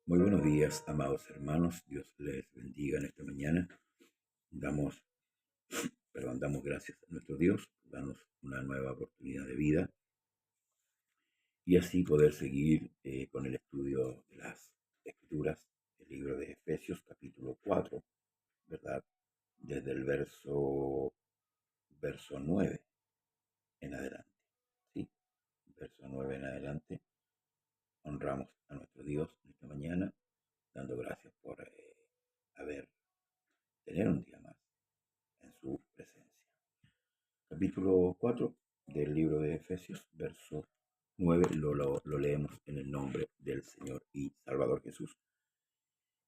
Muy buenos días, amados hermanos. Dios les bendiga en esta mañana. Damos, damos gracias a nuestro Dios por darnos una nueva oportunidad de vida y así poder seguir con el estudio de las Escrituras, el libro de Efesios, capítulo 4, ¿verdad? Desde el verso 9 en adelante. Sí, verso 9 en adelante. Honramos a nuestro Dios en esta mañana, dando gracias por haber tener un día más en su presencia. Capítulo 4 del libro de Efesios, verso 9, lo leemos en el nombre del Señor y Salvador Jesús.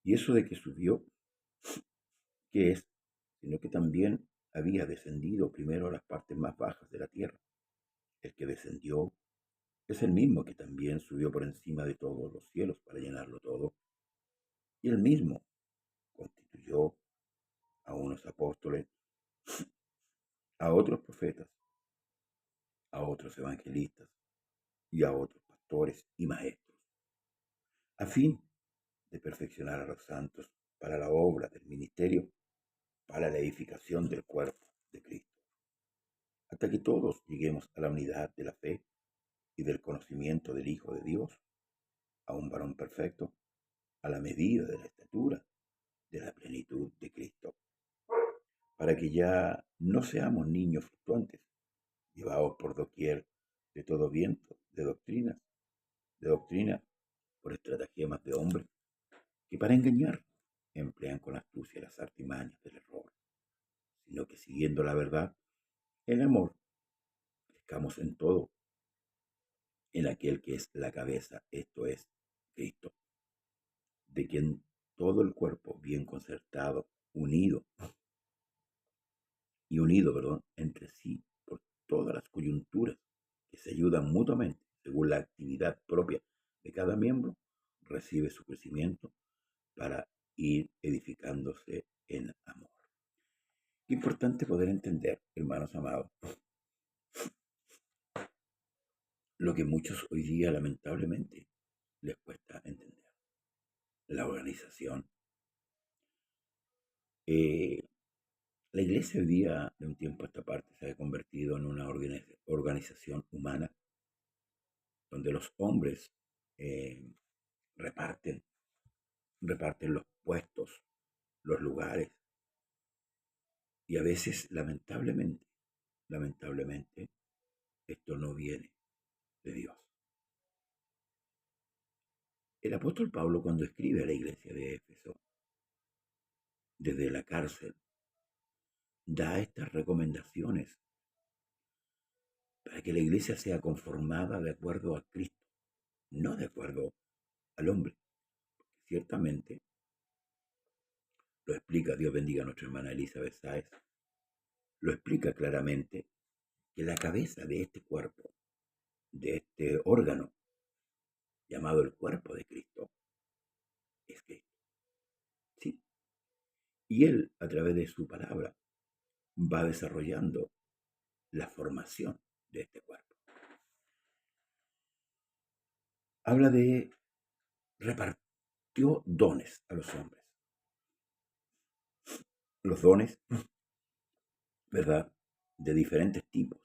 Y eso de que subió, ¿qué es? Sino que también había descendido primero a las partes más bajas de la tierra. El que descendió es el mismo que también subió por encima de todos los cielos para llenarlo todo. Y el mismo constituyó a unos apóstoles, a otros profetas, a otros evangelistas y a otros pastores y maestros, a fin de perfeccionar a los santos para la obra del ministerio, para la edificación del cuerpo de Cristo, hasta que todos lleguemos a la unidad de la fe y del conocimiento del Hijo de Dios, a un varón perfecto, a la medida de la estatura de la plenitud de Cristo, para que ya no seamos niños fluctuantes, llevados por doquier de todo viento de doctrina, por estratagemas de hombres que para engañar emplean con astucia las artimañas del error, sino que siguiendo la verdad, en amor, crezcamos en todo, en aquel que es la cabeza, esto es Cristo, de quien todo el cuerpo bien concertado, unido, entre sí por todas las coyunturas que se ayudan mutuamente según la actividad propia de cada miembro, recibe su crecimiento para ir edificándose en amor. Importante poder entender, hermanos amados, lo que muchos hoy día lamentablemente les cuesta entender. La organización. Eh, la iglesia hoy día, de un tiempo a esta parte, se ha convertido en una organización humana donde los hombres eh, reparten, reparten los puestos, los lugares, y a veces, lamentablemente, esto no viene de Dios. El apóstol Pablo, cuando escribe a la iglesia de Éfeso, desde la cárcel, da estas recomendaciones para que la iglesia sea conformada de acuerdo a Cristo, no de acuerdo al hombre. Ciertamente, lo explica, Dios bendiga a nuestra hermana Elizabeth Sáez, lo explica claramente que la cabeza de este cuerpo, de este órgano llamado el cuerpo de Cristo, es Cristo. Sí. Y Él, a través de su palabra, va desarrollando la formación de este cuerpo. Habla de repartió dones a los hombres. Los dones, ¿verdad? De diferentes tipos.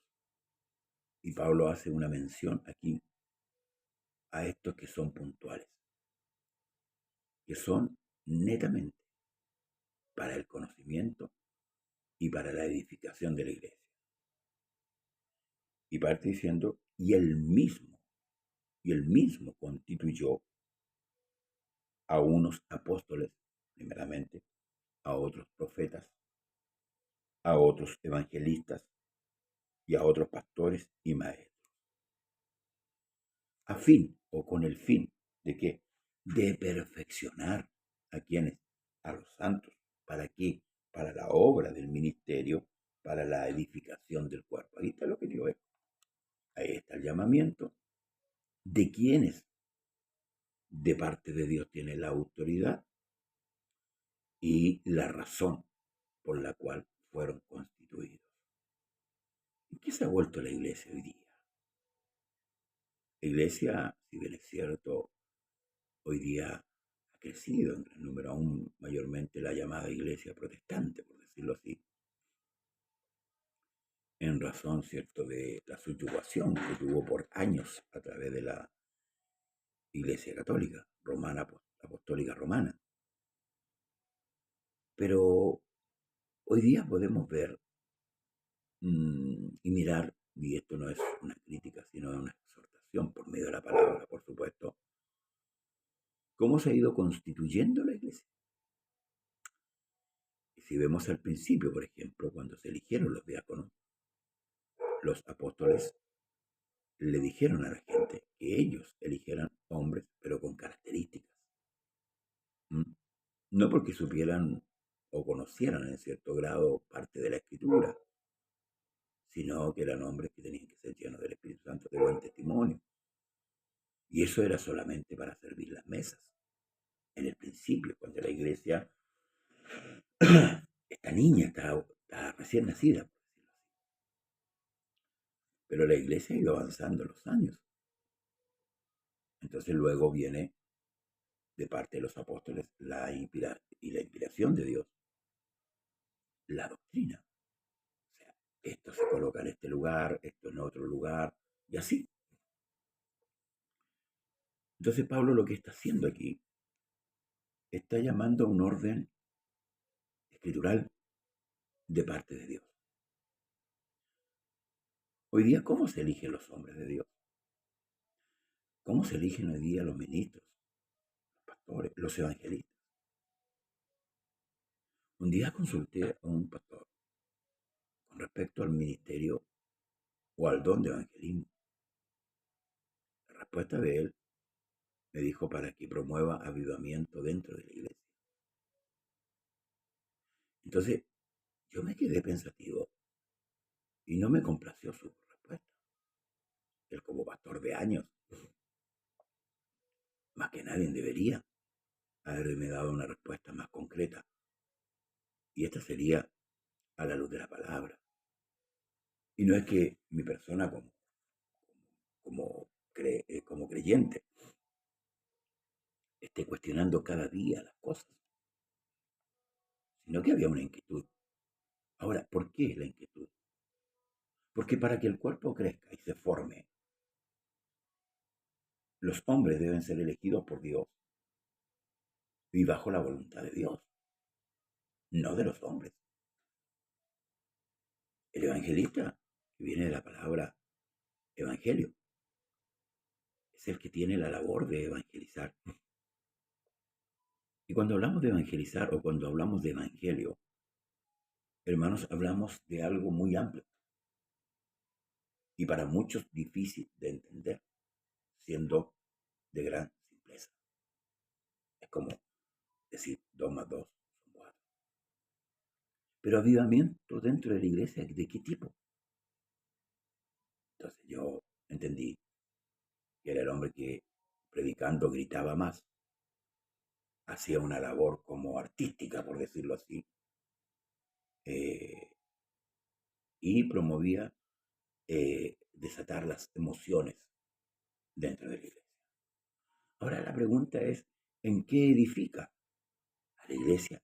Y Pablo hace una mención aquí a estos que son puntuales, que son netamente para el conocimiento y para la edificación de la iglesia. Y parte diciendo, y él mismo constituyó a unos apóstoles, primeramente, a otros profetas, a otros evangelistas y a otros pastores y maestros, a fin o con el fin de que de perfeccionar a quienes, a los santos, ¿para qué? Para la obra del ministerio, para la edificación del cuerpo. Ahí está lo que digo, ahí está el llamamiento de quienes de parte de Dios tiene la autoridad y la razón por la cual fueron constituidos. ¿En qué se ha vuelto la iglesia hoy día? La iglesia, si bien es cierto, hoy día crecido en gran número, aún mayormente la llamada iglesia protestante, por decirlo así, en razón, cierto, de la subyugación que tuvo por años a través de la Iglesia Católica, romana, apostólica romana. Pero hoy día podemos ver y mirar, y esto no es una crítica, sino una exhortación por medio de la palabra, por supuesto, cómo se ha ido constituyendo la iglesia. Y si vemos al principio, por ejemplo, cuando se eligieron los diáconos, los apóstoles le dijeron a la gente que ellos eligieran hombres, pero con características. ¿Mm? No porque supieran o conocieran en cierto grado parte de la escritura, sino que eran hombres que tenían que ser llenos del Espíritu Santo, de buen testimonio. Y eso era solamente para servir las mesas. En el principio, cuando la iglesia, esta niña está recién nacida, por decirlo así. Pero la iglesia ha ido avanzando los años. Entonces luego viene de parte de los apóstoles la inspiración de Dios, la doctrina. O sea, esto se coloca en este lugar, esto en otro lugar, y así. Entonces Pablo lo que está haciendo aquí, está llamando a un orden escritural de parte de Dios. Hoy día, ¿cómo se eligen los hombres de Dios? ¿Cómo se eligen hoy día los ministros, los pastores, los evangelistas? Un día consulté a un pastor con respecto al ministerio o al don de evangelismo. La respuesta de él me dijo para que promueva avivamiento dentro de la iglesia. Entonces, yo me quedé pensativo y no me complació su respuesta. Él como pastor de años, más que nadie debería haberme dado una respuesta más concreta. Y esta sería a la luz de la palabra. Y no es que mi persona como creyente esté cuestionando cada día las cosas, sino que había una inquietud. Ahora, ¿por qué la inquietud? Porque para que el cuerpo crezca y se forme, los hombres deben ser elegidos por Dios y bajo la voluntad de Dios, no de los hombres. El evangelista, que viene de la palabra evangelio, es el que tiene la labor de evangelizar. Y cuando hablamos de evangelizar o cuando hablamos de evangelio, hermanos, hablamos de algo muy amplio y para muchos difícil de entender, siendo de gran simpleza. Es como decir 2 más 2 son 4. Pero avivamiento dentro de la iglesia, ¿de qué tipo? Entonces yo entendí que era el hombre que predicando gritaba más, hacía una labor como artística, por decirlo así, eh, y promovía desatar las emociones dentro de la iglesia. Ahora la pregunta es, ¿en qué edifica a la iglesia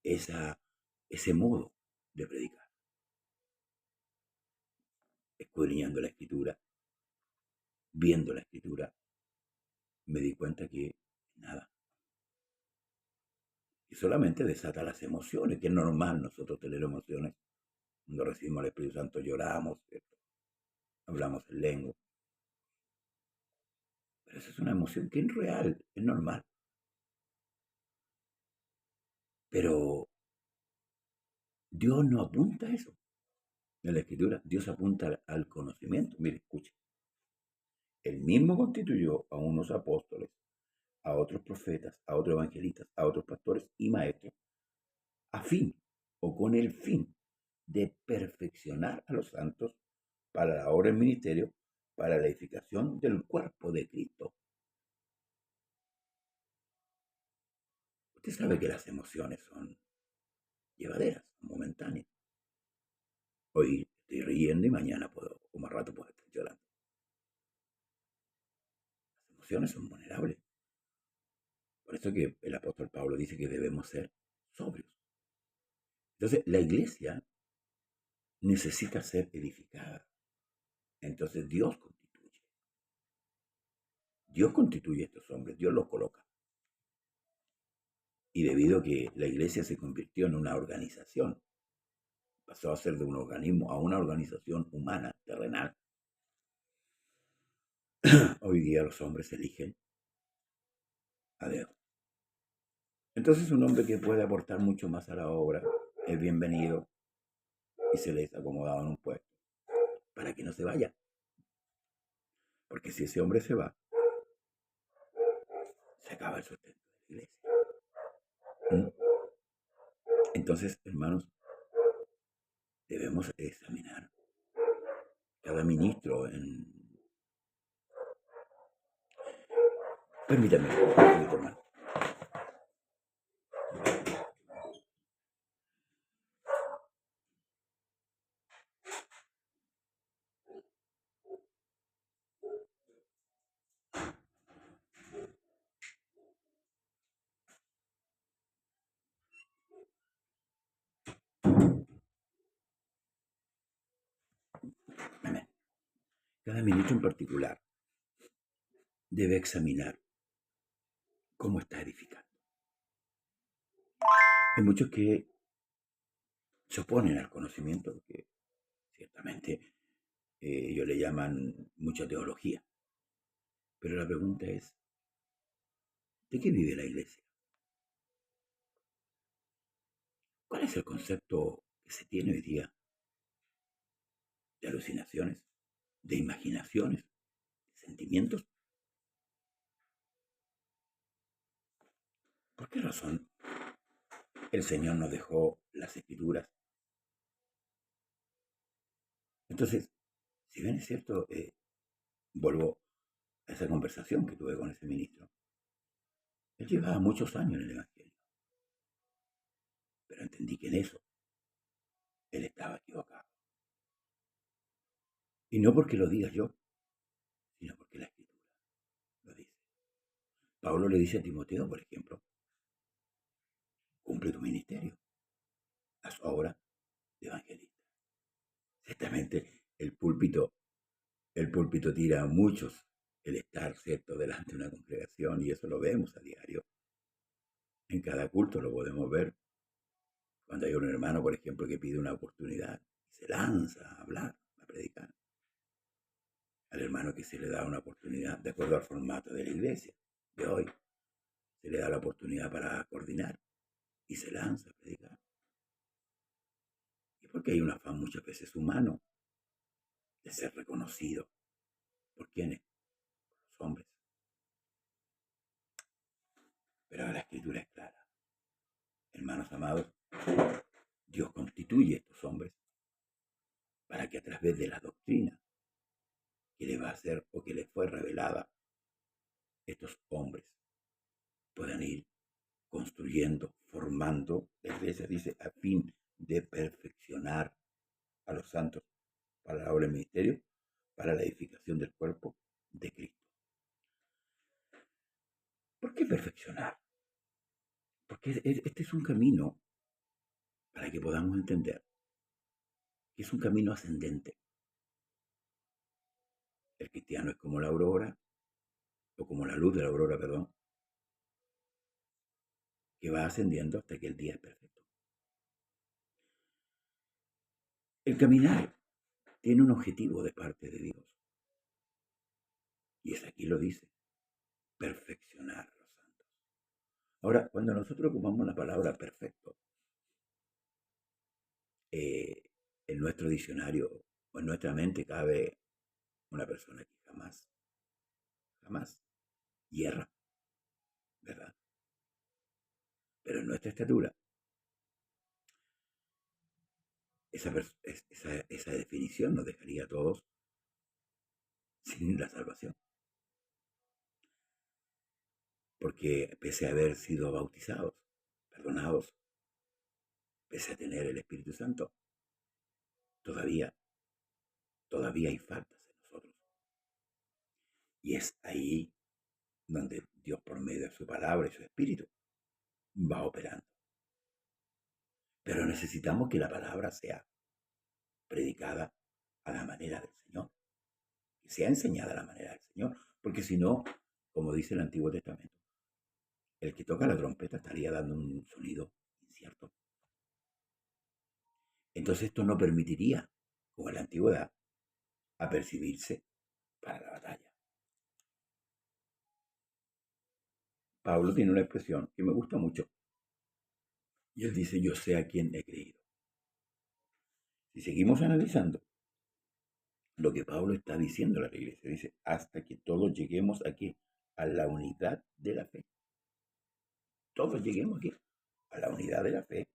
ese modo de predicar? Escudriñando la escritura, viendo la escritura, me di cuenta que nada, y solamente desata las emociones, que es normal nosotros tener emociones. Cuando recibimos al Espíritu Santo lloramos, ¿cierto? Hablamos en lengua. Pero esa es una emoción que es real, es normal. Pero Dios no apunta a eso. En la Escritura, Dios apunta al conocimiento. Mire, escuche. Él mismo constituyó a unos apóstoles, a otros profetas, a otros evangelistas, a otros pastores y maestros, a fin o con el fin de perfeccionar a los santos para la obra del ministerio, para la edificación del cuerpo de Cristo. Usted sabe que las emociones son llevaderas, momentáneas. Hoy estoy riendo y mañana o más rato puedo estar llorando. Las emociones son vulnerables. Por eso que el apóstol Pablo dice que debemos ser sobrios. Entonces, la iglesia necesita ser edificada. Entonces, Dios constituye a estos hombres, Dios los coloca. Y debido a que la iglesia se convirtió en una organización, pasó a ser de un organismo a una organización humana, terrenal, hoy día los hombres eligen a Dios. Entonces un hombre que puede aportar mucho más a la obra es bienvenido y se les ha acomodado en un puesto para que no se vaya. Porque si ese hombre se va, se acaba el sustento de la iglesia. ¿Mm? Entonces, hermanos, debemos examinar cada ministro en... Permítame, hermano. Amén. Cada ministro en particular debe examinar cómo está edificando. Hay muchos que se oponen al conocimiento, porque ciertamente ellos le llaman mucha teología. Pero la pregunta es, ¿de qué vive la iglesia? ¿Cuál es el concepto que se tiene hoy día de alucinaciones, de imaginaciones, de sentimientos? ¿Por qué razón el Señor nos dejó las escrituras? Entonces, si bien es cierto, vuelvo a esa conversación que tuve con ese ministro. Él llevaba muchos años en el Evangelio, pero entendí que en eso él estaba equivocado. Y no porque lo diga yo, sino porque la escritura lo dice. Pablo le dice a Timoteo, por ejemplo, cumple tu ministerio, haz obra de evangelista. Ciertamente el púlpito tira a muchos el estar, ¿cierto?, delante de una congregación, y eso lo vemos a diario. En cada culto lo podemos ver. Cuando hay un hermano, por ejemplo, que pide una oportunidad, se lanza a hablar, a predicar. Al hermano que se le da una oportunidad, de acuerdo al formato de la iglesia de hoy, se le da la oportunidad para coordinar y se lanza a predicar. Y porque hay un afán muchas veces humano de ser reconocido. ¿Por quiénes? Por los hombres. Pero la escritura es clara. Hermanos amados, Dios constituye a estos hombres para que a través de la doctrina que le va a hacer o que les fue revelada, estos hombres puedan ir construyendo, formando. La iglesia dice, a fin de perfeccionar a los santos para la obra del ministerio, para la edificación del cuerpo de Cristo. ¿Por qué perfeccionar? Porque este es un camino para que podamos entender que es un camino ascendente. El cristiano es como la aurora, o como la luz de la aurora, perdón, que va ascendiendo hasta que el día es perfecto. El caminar tiene un objetivo de parte de Dios. Y es aquí lo dice, perfeccionar a los santos. Ahora, cuando nosotros ocupamos la palabra perfecto, en nuestro diccionario o en nuestra mente cabe una persona que jamás hierra, ¿verdad? Pero en nuestra estatura, esa definición nos dejaría a todos sin la salvación. Porque pese a haber sido bautizados, perdonados, pese a tener el Espíritu Santo, todavía hay faltas en nosotros. Y es ahí donde Dios por medio de su palabra y su espíritu va operando. Pero necesitamos que la palabra sea predicada a la manera del Señor, que sea enseñada a la manera del Señor, porque si no, como dice el Antiguo Testamento, el que toca la trompeta estaría dando un sonido incierto. Entonces esto no permitiría, como en la antigüedad, apercibirse para la batalla. Pablo tiene una expresión que me gusta mucho, y él dice: yo sé a quién he creído. Si seguimos analizando lo que Pablo está diciendo a la iglesia, dice: hasta que todos lleguemos aquí a la unidad de la fe. Todos lleguemos aquí a la unidad de la fe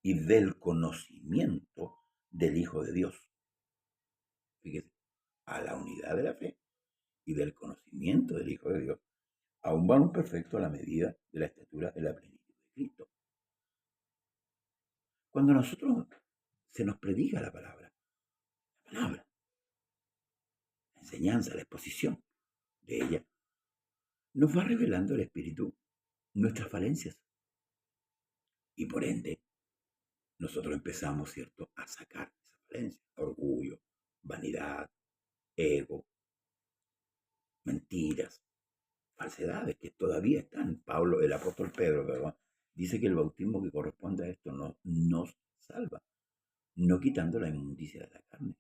y del conocimiento del Hijo de Dios. Fíjese, a la unidad de la fe y del conocimiento del Hijo de Dios, a un varón perfecto a la medida de la estatura de la plenitud de Cristo. Cuando nosotros se nos predica la palabra, la enseñanza, la exposición de ella, nos va revelando el Espíritu nuestras falencias. Y por ende, nosotros empezamos, ¿cierto?, a sacar esas falencias: orgullo, vanidad, ego, mentiras, falsedades que todavía están. Pablo, el apóstol Pedro, ¿verdad?, dice que el bautismo que corresponde a esto nos salva, no quitando la inmundicia de la carne,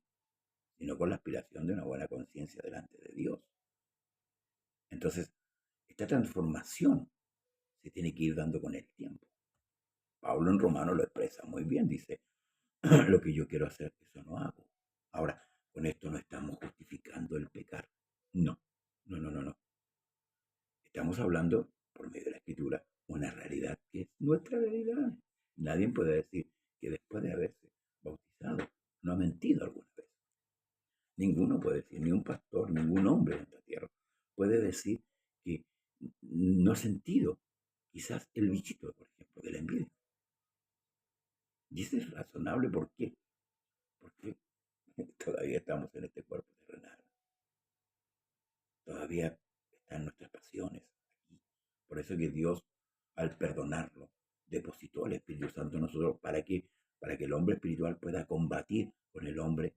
sino con la aspiración de una buena conciencia delante de Dios. Entonces, esta transformación se tiene que ir dando con el tiempo. Pablo en Romano lo expresa muy bien, dice: lo que yo quiero hacer, eso no hago. Ahora, con esto no estamos justificando el pecar. No, no, no, no, no. Estamos hablando, por medio de la Escritura, una realidad que es nuestra realidad. Nadie puede decir que después de haberse bautizado no ha mentido alguna vez. Ninguno puede decir, ni un pastor, ningún hombre en esta tierra puede decir que no ha sentido quizás el bichito, por ejemplo, de la envidia. Y eso es razonable. ¿Por qué? Porque todavía estamos en este cuerpo terrenal. Todavía están nuestras pasiones aquí. Por eso que Dios, al perdonarlo, depositó el Espíritu Santo en nosotros. ¿Para qué? Para que el hombre espiritual pueda combatir con el hombre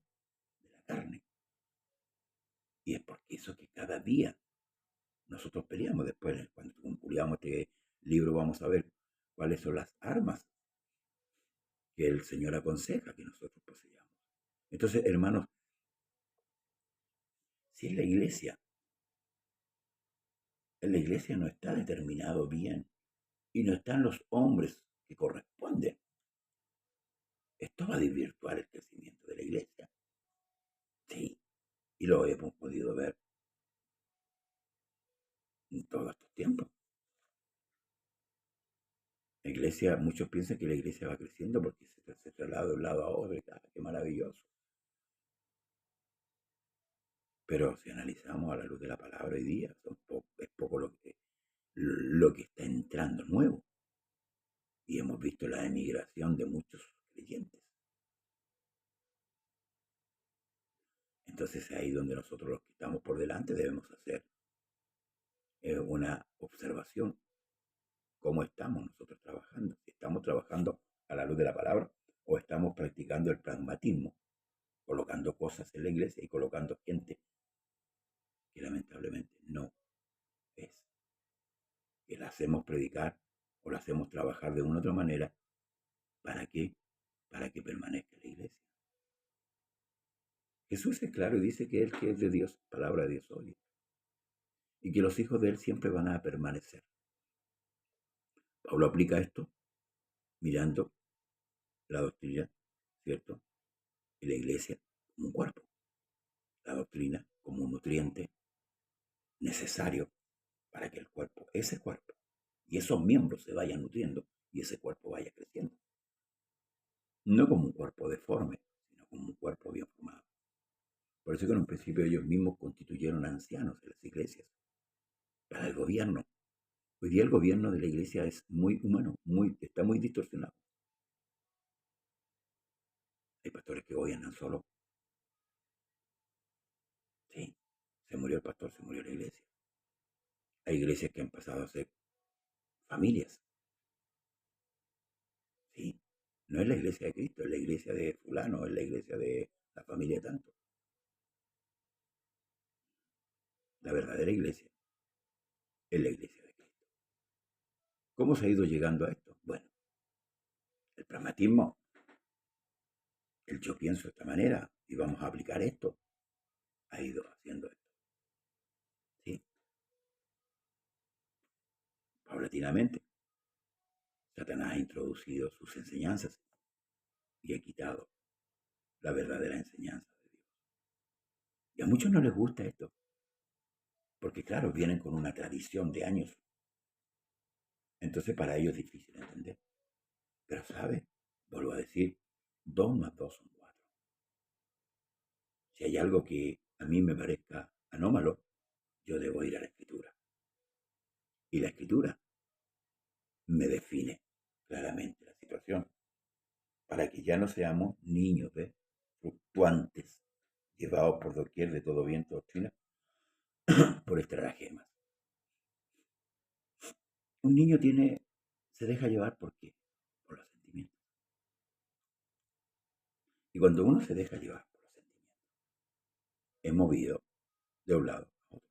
de la carne. Y es por eso que cada día nosotros peleamos. Después, cuando concluyamos este libro, vamos a ver cuáles son las armas que el Señor aconseja que nosotros poseyamos. Entonces, hermanos, si en la iglesia no está determinado bien y no están los hombres que corresponden, esto va a desvirtuar el crecimiento de la iglesia. Sí, y lo hemos podido ver en todos estos tiempos. La iglesia, muchos piensan que la iglesia va creciendo porque se traslada de un lado a otro, y qué maravilloso. Pero si analizamos a la luz de la palabra hoy día, es poco lo que está entrando nuevo. Y hemos visto la emigración de muchos creyentes. Entonces es ahí donde nosotros, los que estamos por delante, debemos hacer una observación. ¿Cómo estamos nosotros trabajando? Si estamos trabajando a la luz de la palabra o estamos practicando el pragmatismo, colocando cosas en la iglesia y colocando gente que lamentablemente no es, que la hacemos predicar o la hacemos trabajar de una u otra manera. ¿Para qué? Para que permanezca la iglesia. Jesús es claro y dice que Él, que es de Dios, palabra de Dios hoy, y que los hijos de Él siempre van a permanecer. Pablo aplica esto mirando la doctrina, ¿cierto?, y la iglesia como un cuerpo, la doctrina como un nutriente necesario para que el cuerpo, ese cuerpo y esos miembros se vayan nutriendo y ese cuerpo vaya creciendo. No como un cuerpo deforme, sino como un cuerpo bien formado. Por eso que en un principio ellos mismos constituyeron ancianos en las iglesias para el gobierno. Hoy día el gobierno de la iglesia es muy humano, está muy distorsionado. Hay pastores que gobiernan solo. Sí, se murió el pastor, se murió la iglesia. Hay iglesias que han pasado a ser familias, ¿sí? No es la iglesia de Cristo, es la iglesia de fulano, es la iglesia de la familia tanto. La verdadera iglesia es la iglesia de Cristo. ¿Cómo se ha ido llegando a esto? Bueno, el pragmatismo, el yo pienso de esta manera y vamos a aplicar esto, ha ido haciendo esto, ¿sí? Paulatinamente, Satanás ha introducido sus enseñanzas y ha quitado la verdadera enseñanza de Dios. Y a muchos no les gusta esto, porque claro, vienen con una tradición de años. Entonces para ellos es difícil entender. Pero ¿sabe? Vuelvo a decir, 2 más 2 son 4. Si hay algo que a mí me parezca anómalo, yo debo ir a la escritura. Y la escritura me define claramente la situación, para que ya no seamos niños de fluctuantes, llevados por doquier de todo viento doctrina, por estratagemas. Un niño se deja llevar ¿por qué? Por los sentimientos. Y cuando uno se deja llevar por los sentimientos, es movido de un lado a otro.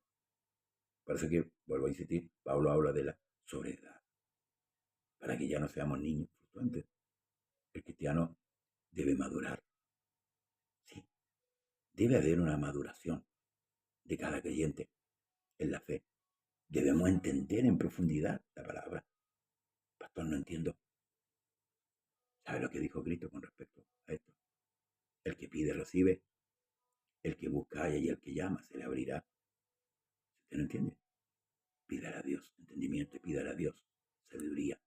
Por eso que, vuelvo a insistir, Pablo habla de la sobriedad, para que ya no seamos niños fluctuantes. El cristiano debe madurar, sí, debe haber una maduración de cada creyente en la fe. Debemos entender en profundidad la palabra. Pastor, no entiendo. ¿Sabe lo que dijo Cristo con respecto a esto? El que pide recibe, el que busca halla y el que llama se le abrirá. ¿Usted no entiende? Pídale a Dios entendimiento y pídale a Dios sabiduría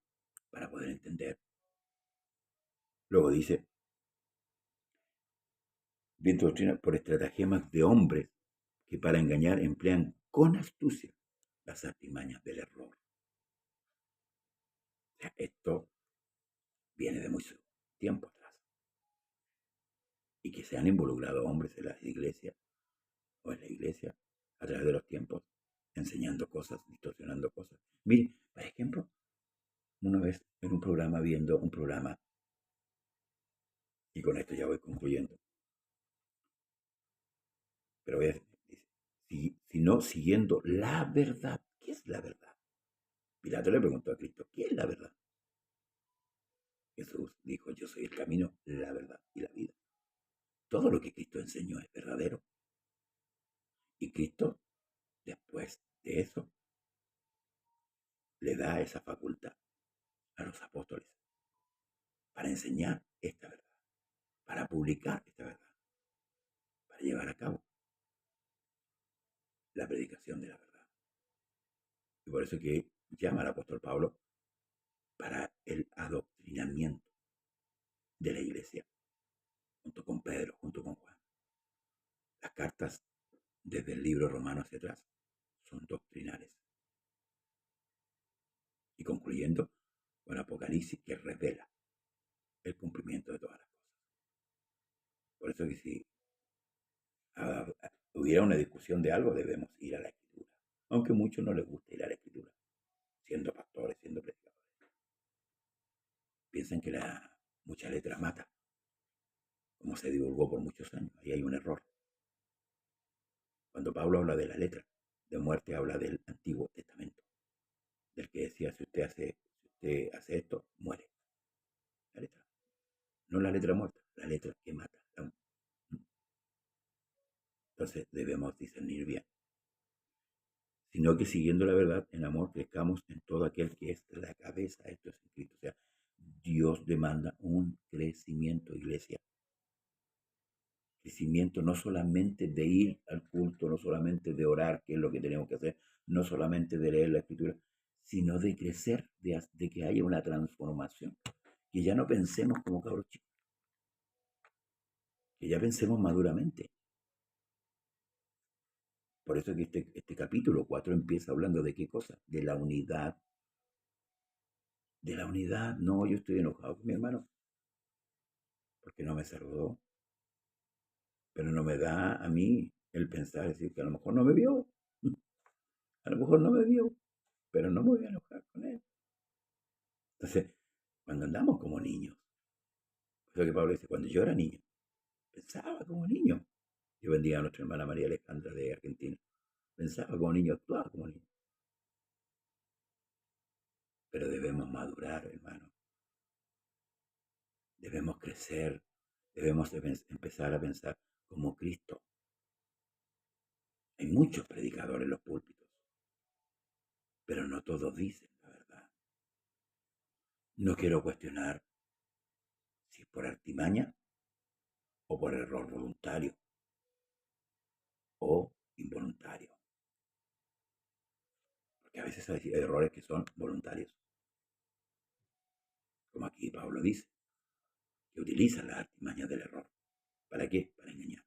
para poder entender. Luego dice, viento doctrina por estratagemas de hombres que para engañar emplean con astucia las artimañas del error. O sea, esto viene de mucho tiempo atrás. Y que se han involucrado hombres en las iglesias o en la iglesia a través de los tiempos, enseñando cosas, distorsionando cosas. Mire, por ejemplo, una vez en un programa, viendo un programa, y con esto ya voy concluyendo, pero voy a decir, si no siguiendo la verdad, ¿qué es la verdad? Pilato le preguntó a Cristo, ¿qué es la verdad? Jesús dijo, yo soy el camino, la verdad y la vida. Todo lo que Cristo enseñó es verdadero. Y Cristo, después de eso, le da esa facultad a los apóstoles para enseñar esta verdad, para publicar esta verdad, para llevar a cabo la predicación de la verdad. Y por eso que llama al apóstol Pablo para el adoctrinamiento de la iglesia, junto con Pedro, junto con Juan. Las cartas desde el libro romano hacia atrás son doctrinales. Y concluyendo con Apocalipsis, que revela el cumplimiento de todas las cosas. Por eso que si hubiera una discusión de algo, debemos ir a la escritura. Aunque a muchos no les gusta ir a la escritura, siendo pastores, siendo predicadores. Piensan que mucha letra mata, como se divulgó por muchos años. Ahí hay un error. Cuando Pablo habla de la letra de muerte, habla del Antiguo Testamento, del que decía, si usted hace esto, muere. La letra. No la letra muerta, la letra que mata. Entonces debemos discernir bien. Sino que siguiendo la verdad en amor crezcamos en todo aquel que es la cabeza. Esto es en Cristo. O sea, Dios demanda un crecimiento, iglesia. Crecimiento no solamente de ir al culto, no solamente de orar, que es lo que tenemos que hacer, no solamente de leer la escritura, sino de crecer, de que haya una transformación. Que ya no pensemos como cabros chicos, que ya pensemos maduramente. Por eso que este capítulo 4 empieza hablando de qué cosa, de la unidad. De la unidad, no, yo estoy enojado con mi hermano, porque no me saludó, pero no me da a mí el pensar, decir que a lo mejor no me vio, a lo mejor no me vio. pero no me voy a enojar con él. Entonces, cuando andamos como niños, es lo que Pablo dice, cuando yo era niño, pensaba como niño. Yo bendiga a nuestra hermana María Alejandra de Argentina. Pensaba como niño, actuaba como niño. Pero debemos madurar, hermano. Debemos crecer. Debemos empezar a pensar como Cristo. Hay muchos predicadores en los púlpitos, pero no todos dicen la verdad. No quiero cuestionar si es por artimaña o por error voluntario o involuntario. Porque a veces hay errores que son voluntarios. Como aquí Pablo dice, que utilizan las artimañas del error. ¿Para qué? Para engañar,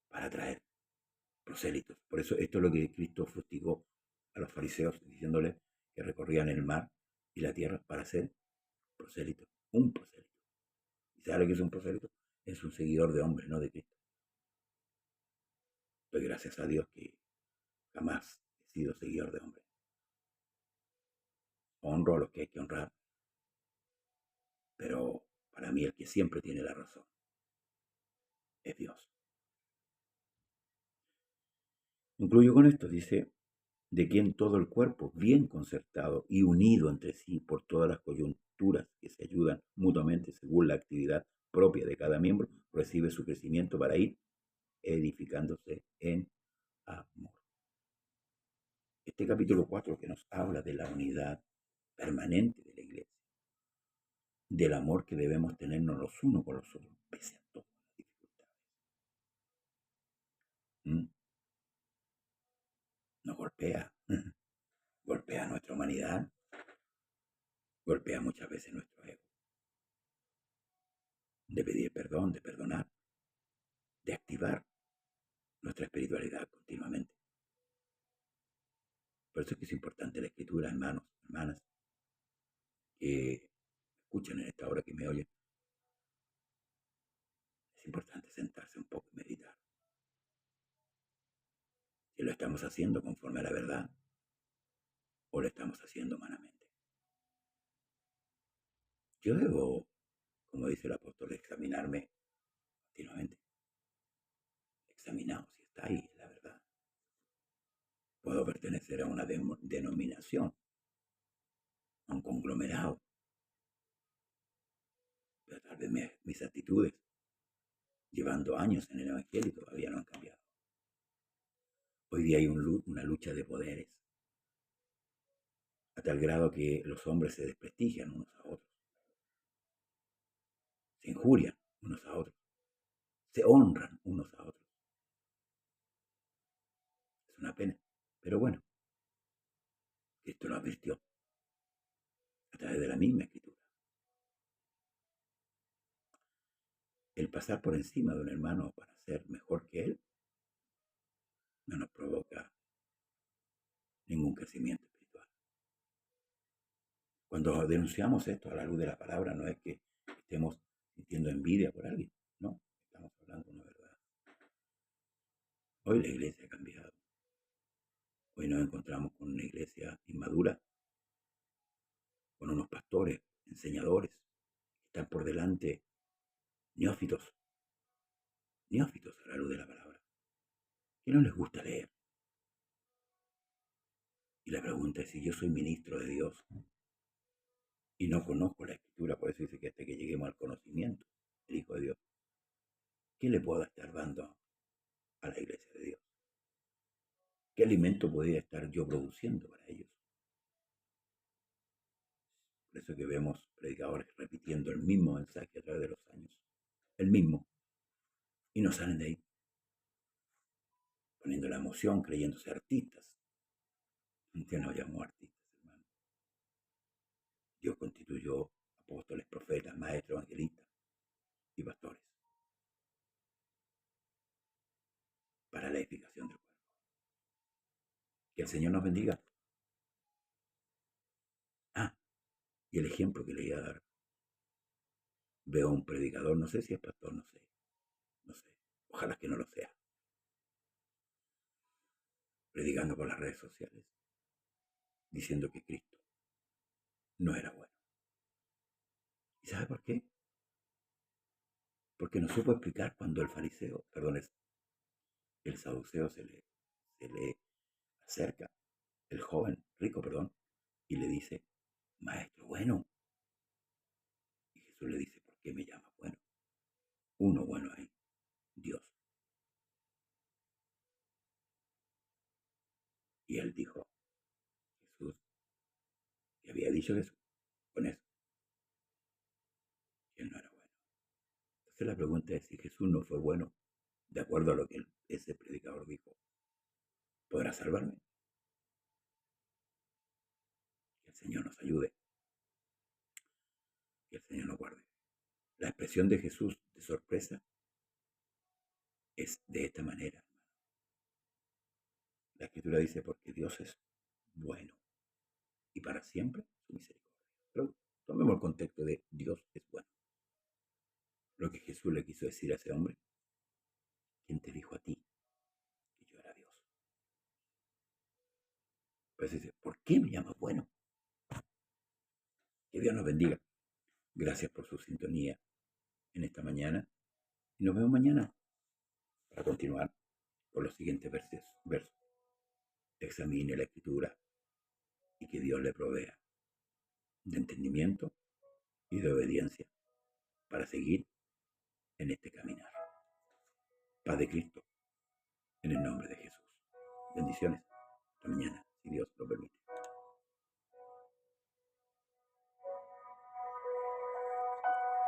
para atraer prosélitos. Por eso esto es lo que Cristo fustigó a los fariseos, diciéndoles que recorrían el mar y la tierra para ser prosélitos, un prosélito. ¿Y sabe lo que es un prosélito? Es un seguidor de hombre, no de Cristo. Doy gracias a Dios que jamás he sido seguidor de hombre. Honro a los que hay que honrar, pero para mí el que siempre tiene la razón es Dios. Concluyo con esto, dice, de quien todo el cuerpo, bien concertado y unido entre sí por todas las coyunturas que se ayudan mutuamente según la actividad propia de cada miembro, recibe su crecimiento para ir edificándose en amor. Este capítulo 4 que nos habla de la unidad permanente de la iglesia, del amor que debemos tenernos los unos con los otros, pese a todas las dificultades. Nos golpea, golpea nuestra humanidad, golpea muchas veces nuestro ego, de pedir perdón, de perdonar, de activar nuestra espiritualidad continuamente. Por eso es que es importante la escritura, hermanos, hermanas, que escuchan en esta hora, que me oyen. Es importante sentarse un poco y meditar. Si lo estamos haciendo conforme a la verdad o lo estamos haciendo humanamente. Yo debo, como dice el apóstol, examinarme continuamente. Examinado si está ahí la verdad. Puedo pertenecer a una denominación, a un conglomerado, pero tal vez mis actitudes, llevando años en el Evangelio, todavía no han cambiado. Hoy día hay una lucha de poderes, a tal grado que los hombres se desprestigian unos a otros, se injurian unos a otros, se honran unos a otros. Es una pena, pero bueno, Cristo lo advirtió a través de la misma escritura. El pasar por encima de un hermano para ser mejor que él no nos provoca ningún crecimiento espiritual. Cuando denunciamos esto a la luz de la palabra, no es que estemos sintiendo envidia por alguien, no, estamos hablando de una verdad. Hoy la iglesia ha cambiado. Hoy nos encontramos con una iglesia inmadura, con unos pastores, enseñadores, que están por delante neófitos, neófitos a la luz de la palabra, que no les gusta leer. Y la pregunta es si yo soy ministro de Dios y no conozco la escritura, por eso dice que hasta que lleguemos al conocimiento del Hijo de Dios, ¿qué le puedo estar dando a la iglesia de Dios? ¿Qué alimento podría estar yo produciendo para ellos? Por eso que vemos predicadores repitiendo el mismo mensaje a través de los años, el mismo, y no salen de ahí, poniendo la emoción, creyéndose artistas. Usted no llamó artistas, hermano. Dios constituyó apóstoles, profetas, maestros, evangelistas y pastores para la edificación del cuerpo. Que el Señor nos bendiga. Ah, y el ejemplo que le iba a dar. Veo a un predicador, no sé si es pastor, no sé. Ojalá que no lo sea. Predicando por las redes sociales, diciendo que Cristo no era bueno. ¿Y sabe por qué? Porque no supo explicar cuando el fariseo, perdón, el saduceo se le acerca, el joven rico, perdón, y le dice, maestro bueno. Y Jesús le dice, ¿por qué me llamas bueno? Uno bueno hay, Dios. Y él dijo, Jesús, que había dicho Jesús con eso, que él no era bueno. Entonces la pregunta es, si Jesús no fue bueno, de acuerdo a lo que ese predicador dijo, ¿podrá salvarme? Que el Señor nos ayude, que el Señor nos guarde. La expresión de Jesús de sorpresa es de esta manera. La Escritura dice, porque Dios es bueno y para siempre su misericordia. Pero tomemos el contexto de Dios es bueno. Lo que Jesús le quiso decir a ese hombre, ¿quién te dijo a ti que yo era Dios? Pues dice, ¿por qué me llamas bueno? Que Dios nos bendiga. Gracias por su sintonía en esta mañana. Y nos vemos mañana para continuar con los siguientes versos. Examine la Escritura y que Dios le provea de entendimiento y de obediencia para seguir en este caminar. Paz de Cristo, en el nombre de Jesús. Bendiciones. Hasta mañana, si Dios lo permite.